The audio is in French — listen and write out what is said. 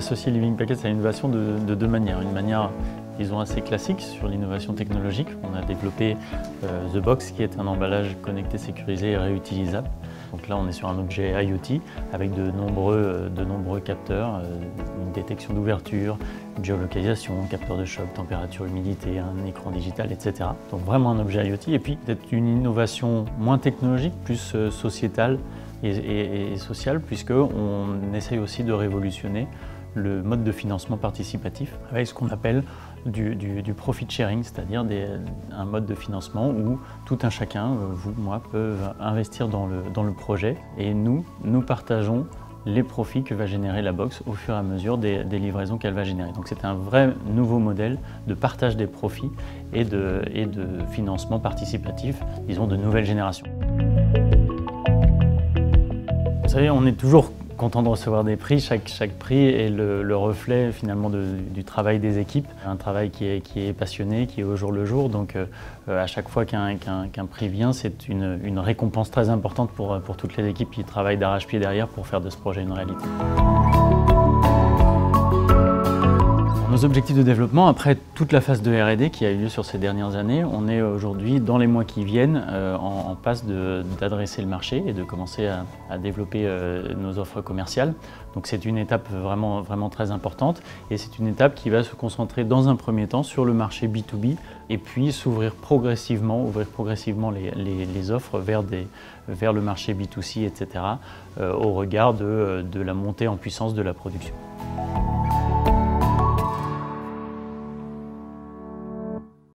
associer Living Packets à l'innovation de deux manières. Une manière, disons, assez classique sur l'innovation technologique. On a développé The Box, qui est un emballage connecté, sécurisé et réutilisable. Donc là, on est sur un objet IoT avec de nombreux capteurs, une détection d'ouverture, une géolocalisation, un capteur de choc, température, humidité, un écran digital, etc. Donc vraiment un objet IoT. Et puis peut-être une innovation moins technologique, plus sociétale et sociale, puisqu'on essaye aussi de révolutionner le mode de financement participatif avec ce qu'on appelle du profit sharing, c'est-à-dire un mode de financement où tout un chacun, vous, moi, peuvent investir dans le projet et nous partageons les profits que va générer la box au fur et à mesure des livraisons qu'elle va générer. Donc c'est un vrai nouveau modèle de partage des profits et de financement participatif, disons, de nouvelle génération. Vous savez, on est toujours content de recevoir des prix. Chaque prix est le reflet finalement du travail des équipes. Un travail qui est passionné, qui est au jour le jour. Donc à chaque fois qu'un prix vient, c'est une récompense très importante pour toutes les équipes qui travaillent d'arrache-pied derrière pour faire de ce projet une réalité. Nos objectifs de développement, après toute la phase de R&D qui a eu lieu sur ces dernières années, on est aujourd'hui, dans les mois qui viennent, en passe d'adresser le marché et de commencer à développer nos offres commerciales. Donc c'est une étape vraiment très importante et c'est une étape qui va se concentrer dans un premier temps sur le marché B2B et puis ouvrir progressivement les offres vers le marché B2C, etc. Au regard de la montée en puissance de la production.